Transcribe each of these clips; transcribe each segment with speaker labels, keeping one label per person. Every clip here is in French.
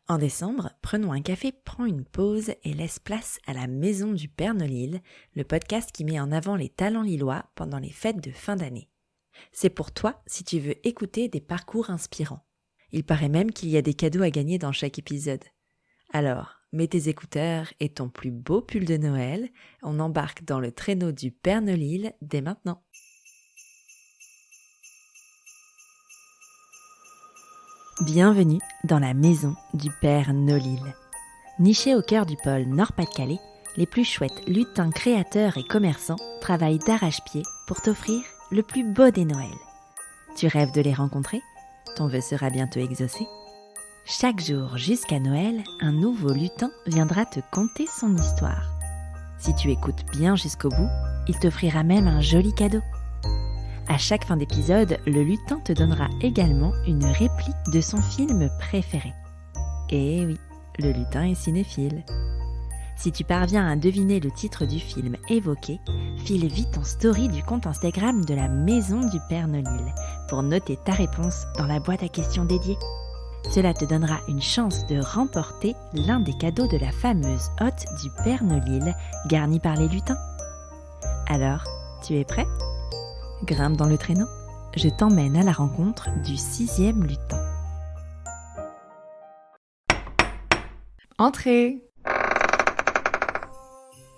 Speaker 1: En décembre, Prenons un café prend une pause et laisse place à la Maison du Père Nolil, le podcast qui met en avant les talents lillois pendant les fêtes de fin d'année. C'est pour toi si tu veux écouter des parcours inspirants. Il paraît même qu'il y a des cadeaux à gagner dans chaque épisode. Alors, mets tes écouteurs et ton plus beau pull de Noël, on embarque dans le traîneau du Père Nolil dès maintenant. Bienvenue dans la maison du Père Nolil. Nichée au cœur du pôle Nord-Pas-de-Calais, les plus chouettes lutins créateurs et commerçants travaillent d'arrache-pied pour t'offrir le plus beau des Noëls. Tu rêves de les rencontrer ? Ton vœu sera bientôt exaucé. Chaque jour jusqu'à Noël, un nouveau lutin viendra te conter son histoire. Si tu écoutes bien jusqu'au bout, il t'offrira même un joli cadeau. À chaque fin d'épisode, le lutin te donnera également une réplique de son film préféré. Et oui, le lutin est cinéphile. Si tu parviens à deviner le titre du film évoqué, file vite en story du compte Instagram de la Maison du Père Nolil pour noter ta réponse dans la boîte à questions dédiée. Cela te donnera une chance de remporter l'un des cadeaux de la fameuse hotte du Père Nolil garnie par les lutins. Alors, tu es prêt ? Grimpe dans le traîneau, je t'emmène à la rencontre du 6e lutin.
Speaker 2: Entrez.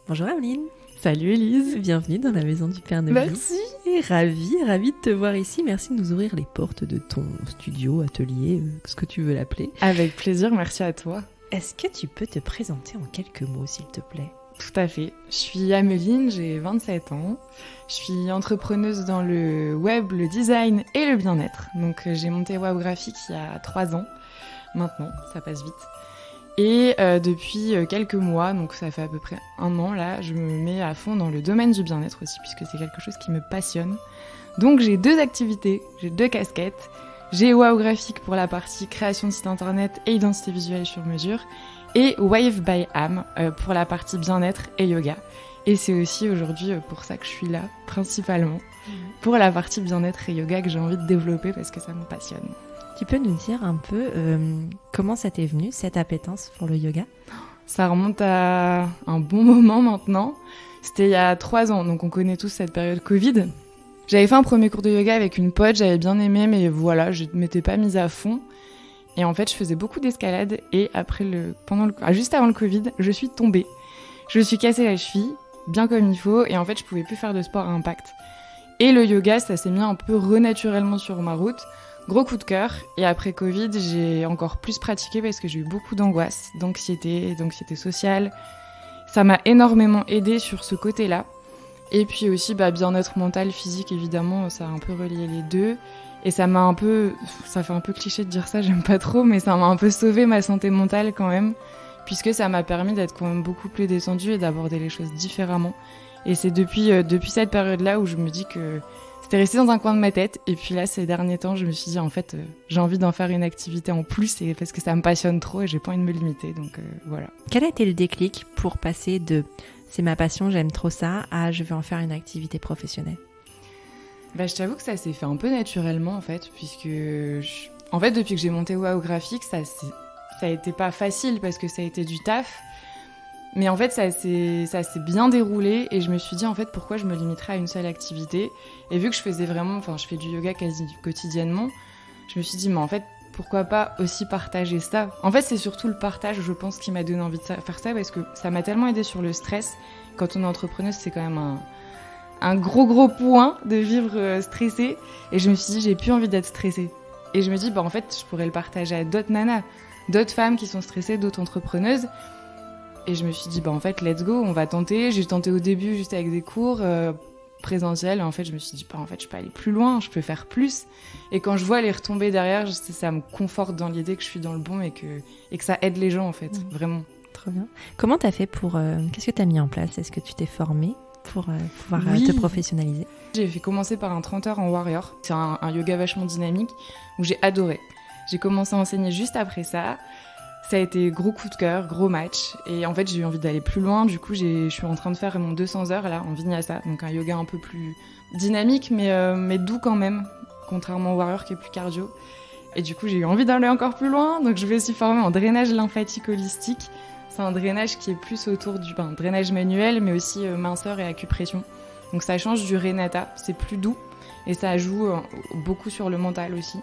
Speaker 1: Bonjour Ameline.
Speaker 2: Salut Elise.
Speaker 1: Bienvenue dans la Maison du Père Nolil.
Speaker 2: Merci.
Speaker 1: Et ravie de te voir ici. Merci de nous ouvrir les portes de ton studio, atelier, ce que tu veux l'appeler.
Speaker 2: Avec plaisir, merci à toi.
Speaker 1: Est-ce que tu peux te présenter en quelques mots, s'il te plaît ?
Speaker 2: Tout à fait. Je suis Ameline, j'ai 27 ans. Je suis entrepreneuse dans le web, le design et le bien-être. Donc j'ai monté Web Graphique il y a 3 ans. Maintenant, ça passe vite. Et depuis quelques mois, donc ça fait à peu près 1 an là, je me mets à fond dans le domaine du bien-être aussi, puisque c'est quelque chose qui me passionne. Donc j'ai 2 activités, j'ai 2 casquettes. J'ai Wow Graphique pour la partie création de site internet et identité visuelle sur mesure. Et Wave by Am pour la partie bien-être et yoga. Et c'est aussi aujourd'hui pour ça que je suis là, principalement, pour la partie bien-être et yoga que j'ai envie de développer parce que ça me passionne.
Speaker 1: Tu peux nous dire un peu comment ça t'est venu, cette appétence pour le yoga ?
Speaker 2: Ça remonte à un bon moment maintenant. C'était il y a 3 ans, donc on connaît tous cette période Covid. J'avais fait un premier cours de yoga avec une pote, j'avais bien aimé, mais voilà, je ne m'étais pas mise à fond. Et en fait, je faisais beaucoup d'escalade et juste avant le Covid, je suis tombée. Je me suis cassé la cheville, bien comme il faut, et en fait, je pouvais plus faire de sport à impact. Et le yoga, ça s'est mis un peu renaturellement sur ma route. Gros coup de cœur. Et après Covid, j'ai encore plus pratiqué parce que j'ai eu beaucoup d'angoisse, d'anxiété sociale. Ça m'a énormément aidée sur ce côté-là. Et puis aussi, bien-être mental, physique, évidemment, ça a un peu relié les deux. Et ça fait un peu cliché de dire ça, j'aime pas trop, mais ça m'a un peu sauvé ma santé mentale quand même, puisque ça m'a permis d'être quand même beaucoup plus détendue et d'aborder les choses différemment. Et c'est depuis cette période-là où je me dis que c'était resté dans un coin de ma tête. Et puis là, ces derniers temps, je me suis dit, en fait, j'ai envie d'en faire une activité en plus, et parce que ça me passionne trop et j'ai pas envie de me limiter, donc voilà.
Speaker 1: Quel a été le déclic pour passer de « c'est ma passion, j'aime trop ça » à « je veux en faire une activité professionnelle » ?
Speaker 2: Je t'avoue que ça s'est fait un peu naturellement en fait, puisque depuis que j'ai monté Wow Graphique, ça a été pas facile parce que ça a été du taf, mais en fait ça s'est bien déroulé et je me suis dit en fait pourquoi je me limiterais à une seule activité. Et vu que je fais du yoga quasi quotidiennement, je me suis dit mais en fait pourquoi pas aussi partager ça. En fait c'est surtout le partage je pense qui m'a donné envie de faire ça, parce que ça m'a tellement aidé sur le stress. Quand on est entrepreneuse, c'est quand même un gros point de vivre stressée, et je me suis dit j'ai plus envie d'être stressée, et je me dis en fait je pourrais le partager à d'autres nanas, d'autres femmes qui sont stressées, d'autres entrepreneuses, et je me suis dit en fait let's go, on va tenter. J'ai tenté au début juste avec des cours présentiels, et en fait je me suis dit en fait je peux aller plus loin, je peux faire plus, et quand je vois les retombées derrière, ça me conforte dans l'idée que je suis dans le bon et que ça aide les gens en fait, vraiment.
Speaker 1: Trop bien. Comment t'as fait qu'est-ce que t'as mis en place ? Est-ce que tu t'es formée pour pouvoir te professionnaliser ?
Speaker 2: J'ai fait commencer par un 30 heures en warrior. C'est un yoga vachement dynamique où j'ai adoré. J'ai commencé à enseigner juste après ça. Ça a été gros coup de cœur, gros match. Et en fait, j'ai eu envie d'aller plus loin. Du coup, je suis en train de faire mon 200 heures là en vinyasa. Donc un yoga un peu plus dynamique, mais doux quand même, contrairement au warrior qui est plus cardio. Et du coup, j'ai eu envie d'aller encore plus loin, donc je me suis formée en drainage lymphatique holistique. C'est un drainage qui est plus autour du drainage manuel, mais aussi minceur et acupression. Donc ça change du Renata, c'est plus doux et ça joue beaucoup sur le mental aussi.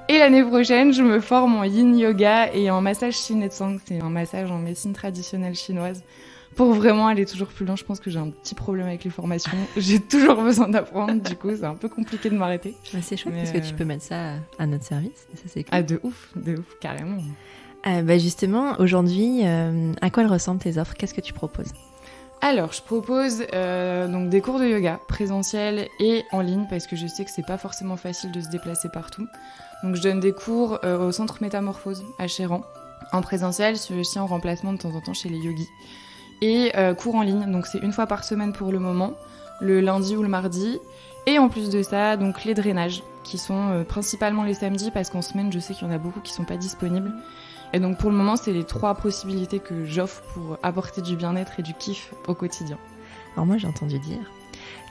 Speaker 2: Et l'année prochaine, je me forme en yin yoga et en massage Shinetsang, c'est un massage en médecine traditionnelle chinoise. Pour vraiment aller toujours plus loin, je pense que j'ai un petit problème avec les formations. J'ai toujours besoin d'apprendre, du coup, c'est un peu compliqué de m'arrêter.
Speaker 1: C'est chouette parce que tu peux mettre ça à notre service. Et ça, c'est cool.
Speaker 2: Ah, de ouf, carrément.
Speaker 1: Justement, aujourd'hui, à quoi elles ressemblent tes offres ? Qu'est-ce que tu proposes ?
Speaker 2: Alors, je propose donc des cours de yoga présentiels et en ligne parce que je sais que c'est pas forcément facile de se déplacer partout. Donc, je donne des cours au centre Métamorphose à Chéran. En présentiel, je suis aussi en remplacement de temps en temps chez les yogis. Et cours en ligne, donc c'est une fois par semaine pour le moment, le lundi ou le mardi. Et en plus de ça, donc les drainages, qui sont principalement les samedis, parce qu'en semaine, je sais qu'il y en a beaucoup qui sont pas disponibles. Et donc pour le moment, c'est les 3 possibilités que j'offre pour apporter du bien-être et du kiff au quotidien.
Speaker 1: Alors moi, j'ai entendu dire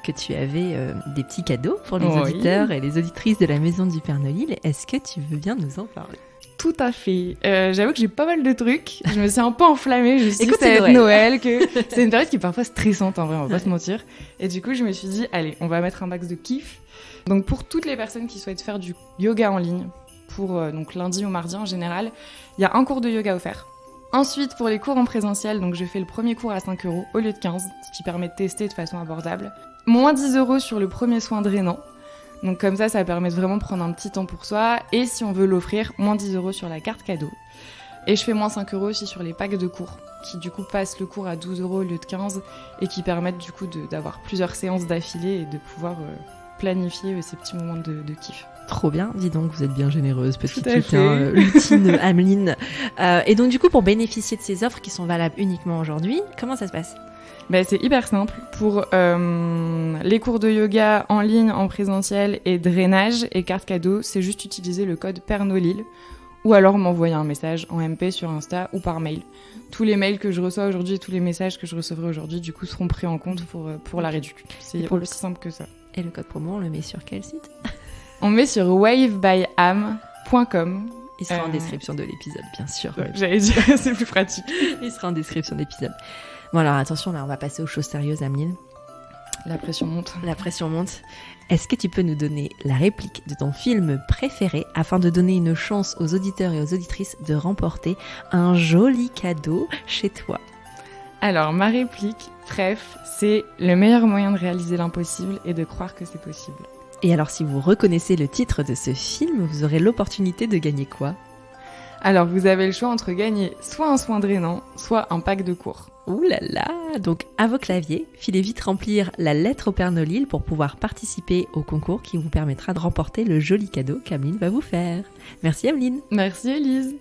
Speaker 1: que tu avais des petits cadeaux pour les auditeurs et les auditrices de la Maison du Père Nolil. Est-ce que tu veux bien nous en parler ?
Speaker 2: Tout à fait. J'avoue que j'ai pas mal de trucs. Je me suis un peu enflammée. Je me suis dit que ça va être
Speaker 1: Noël,
Speaker 2: que c'est une période qui est parfois stressante, en vrai, on va pas se mentir. Et du coup, je me suis dit, allez, on va mettre un max de kiff. Donc pour toutes les personnes qui souhaitent faire du yoga en ligne, pour donc lundi ou mardi en général, il y a un cours de yoga offert. Ensuite, pour les cours en présentiel, donc je fais le premier cours à 5 € au lieu de 15, ce qui permet de tester de façon abordable. Moins 10 € sur le premier soin drainant. Donc comme ça permet de vraiment prendre un petit temps pour soi. Et si on veut l'offrir, moins 10 € sur la carte cadeau. Et je fais moins 5 € aussi sur les packs de cours, qui du coup passent le cours à 12 € au lieu de 15, et qui permettent du coup d'avoir plusieurs séances d'affilée et de pouvoir planifier ces petits moments de kiff.
Speaker 1: Trop bien, dis donc, vous êtes bien généreuse, petite lutine Ameline. Et donc du coup, pour bénéficier de ces offres qui sont valables uniquement aujourd'hui, comment ça se passe ?
Speaker 2: C'est hyper simple. Pour les cours de yoga en ligne, en présentiel et drainage et carte cadeau, c'est juste utiliser le code Père Nolil ou alors m'envoyer un message en MP sur Insta ou par mail. Tous les mails que je reçois aujourd'hui et tous les messages que je recevrai aujourd'hui, du coup, seront pris en compte pour la réduction. C'est aussi simple que ça.
Speaker 1: Et le code promo, on le met sur quel site ?
Speaker 2: On met sur wavebyam.com.
Speaker 1: Il sera en description de l'épisode, bien sûr.
Speaker 2: Ouais, j'allais dire, c'est plus pratique.
Speaker 1: Il sera en description de l'épisode. Bon alors attention, là on va passer aux choses sérieuses, Ameline.
Speaker 2: La pression monte.
Speaker 1: La pression monte. Est-ce que tu peux nous donner la réplique de ton film préféré afin de donner une chance aux auditeurs et aux auditrices de remporter un joli cadeau chez toi ?
Speaker 2: Alors ma réplique, c'est le meilleur moyen de réaliser l'impossible et de croire que c'est possible.
Speaker 1: Et alors si vous reconnaissez le titre de ce film, vous aurez l'opportunité de gagner quoi ?
Speaker 2: Alors vous avez le choix entre gagner soit un soin drainant, soit un pack de cours.
Speaker 1: Ouh là là ! Donc à vos claviers, filez vite remplir la lettre au Père Nolil pour pouvoir participer au concours qui vous permettra de remporter le joli cadeau qu'Ameline va vous faire. Merci Ameline.
Speaker 2: Merci Élise.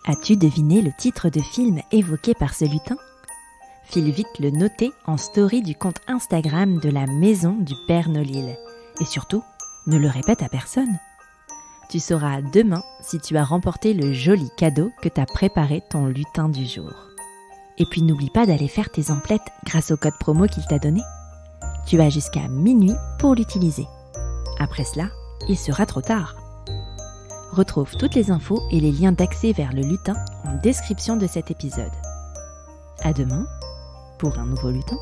Speaker 1: As-tu deviné le titre de film évoqué par ce lutin ? File vite le noter en story du compte Instagram de la Maison du Père Nolil. Et surtout, ne le répète à personne. Tu sauras demain si tu as remporté le joli cadeau que t'a préparé ton lutin du jour. Et puis n'oublie pas d'aller faire tes emplettes grâce au code promo qu'il t'a donné. Tu as jusqu'à minuit pour l'utiliser. Après cela, il sera trop tard. Retrouve toutes les infos et les liens d'accès vers le lutin en description de cet épisode. À demain pour un nouveau lutin.